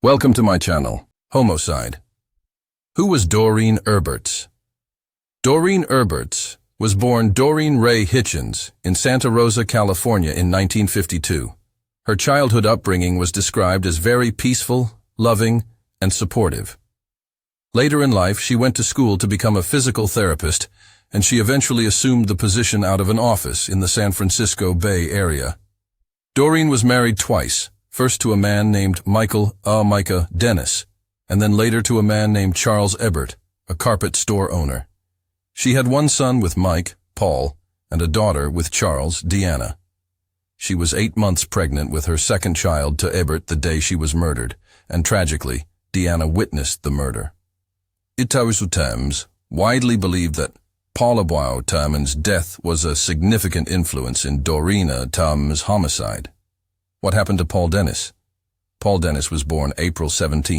Welcome to my channel, Homicide. Who was Doreen Herberts? Doreen Herberts was born Doreen Ray Hitchens in Santa Rosa, California in 1952. Her childhood upbringing was described as very peaceful, loving, and supportive. Later in life, she went to school to become a physical therapist, and she eventually assumed the position out of an office in the San Francisco Bay Area. Doreen was married twice, first to a man named Micah Dennis, and then later to a man named Charles Ebert, a carpet store owner. She had one son with Mike, Paul, and a daughter with Charles, Deanna. She was 8 months pregnant with her second child to Ebert the day she was murdered, and tragically, Deanna witnessed the murder. It was widely believed that Paula Tam's death was a significant influence in Doreen Tam's homicide. What happened to Paul Dennis? Paul Dennis was born April 17,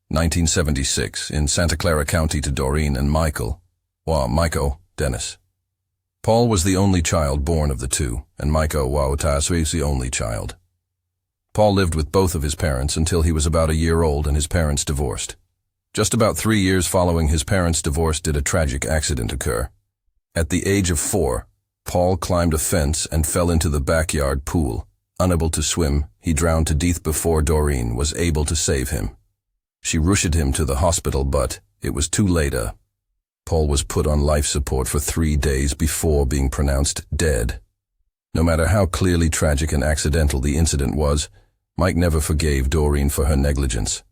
1976, in Santa Clara County to Doreen and Michael Dennis. Paul was the only child born of the two, and Michael was the only child. Paul lived with both of his parents until he was about a year old and his parents divorced. Just about 3 years following his parents' divorce did a tragic accident occur. At the age of 4, Paul climbed a fence and fell into the backyard pool. Unable to swim, he drowned to death before Doreen was able to save him. She rushed him to the hospital, but it was too late. Paul was put on life support for 3 days before being pronounced dead. No matter how clearly tragic and accidental the incident was, Mike never forgave Doreen for her negligence.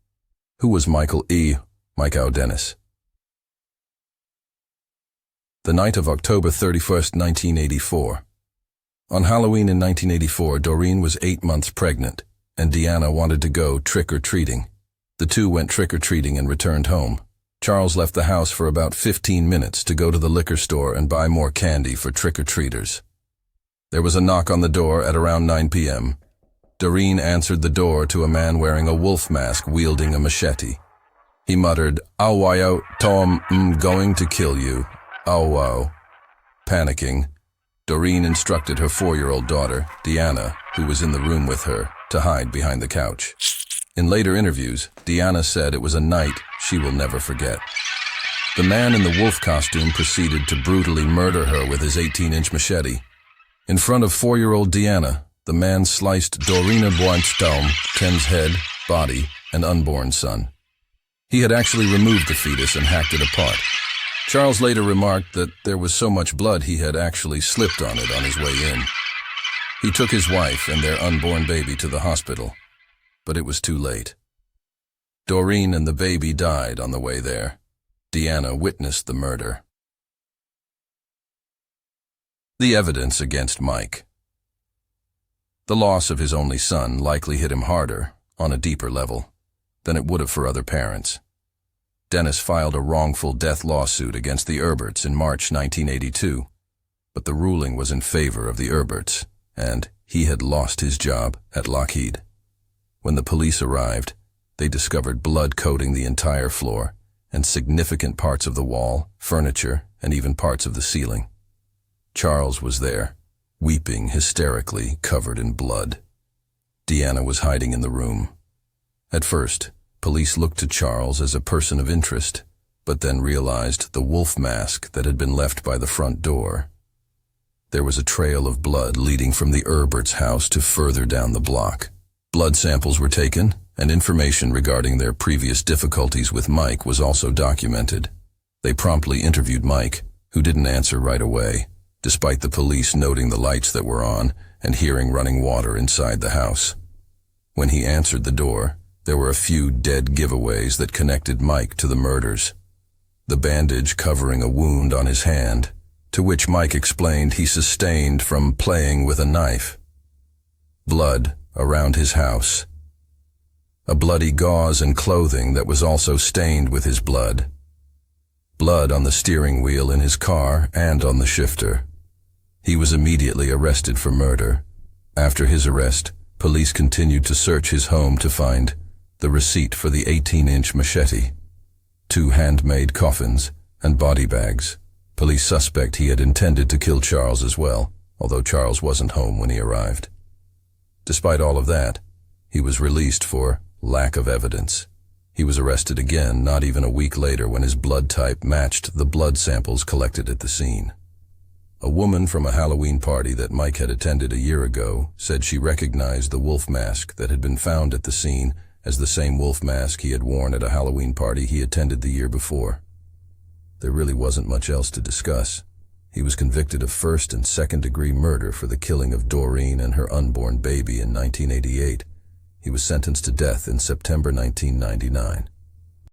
Who was Michael Dennis? The night of October 31, 1984. On Halloween in 1984, Doreen was 8 months pregnant, and Deanna wanted to go trick-or-treating. The two went trick-or-treating and returned home. Charles left the house for about 15 minutes to go to the liquor store and buy more candy for trick-or-treaters. There was a knock on the door at around 9 p.m. Doreen answered the door to a man wearing a wolf mask wielding a machete. He muttered, "Ow, wow, Tom, going to kill you. Ow, wow." Panicking, Doreen instructed her 4-year-old daughter, Deanna, who was in the room with her, to hide behind the couch. In later interviews, Deanna said it was a night she will never forget. The man in the wolf costume proceeded to brutally murder her with his 18-inch machete. In front of 4-year-old Deanna, the man sliced Doreen Herberts' head, body, and unborn son. He had actually removed the fetus and hacked it apart. Charles later remarked that there was so much blood he had actually slipped on it on his way in. He took his wife and their unborn baby to the hospital, but it was too late. Doreen and the baby died on the way there. Deanna witnessed the murder. The evidence against Mike. The loss of his only son likely hit him harder, on a deeper level, than it would have for other parents. Dennis filed a wrongful death lawsuit against the Herberts in March 1982, but the ruling was in favor of the Herberts, and he had lost his job at Lockheed. When the police arrived, they discovered blood coating the entire floor and significant parts of the wall, furniture, and even parts of the ceiling. Charles was there, weeping hysterically, covered in blood. Deanna was hiding in the room. At first, police looked to Charles as a person of interest, but then realized the wolf mask that had been left by the front door. There was a trail of blood leading from the Herberts' house to further down the block. Blood samples were taken, and information regarding their previous difficulties with Mike was also documented. They promptly interviewed Mike, who didn't answer right away, despite the police noting the lights that were on and hearing running water inside the house. When he answered the door, there were a few dead giveaways that connected Mike to the murders. The bandage covering a wound on his hand, to which Mike explained he sustained from playing with a knife. Blood around his house. A bloody gauze and clothing that was also stained with his blood. Blood on the steering wheel in his car and on the shifter. He was immediately arrested for murder. After his arrest, police continued to search his home to find the receipt for the 18-inch machete, 2 handmade coffins, and body bags. Police suspect he had intended to kill Charles as well, although Charles wasn't home when he arrived. Despite all of that, he was released for Lack of evidence. He was arrested again not even a week later when his blood type matched the blood samples collected at the scene. A woman from a Halloween party that Mike had attended a year ago said she recognized the wolf mask that had been found at the scene as the same wolf mask he had worn at a Halloween party he attended the year before. There really wasn't much else to discuss. He was convicted of first and second-degree murder for the killing of Doreen and her unborn baby in 1988. He was sentenced to death in September 1999.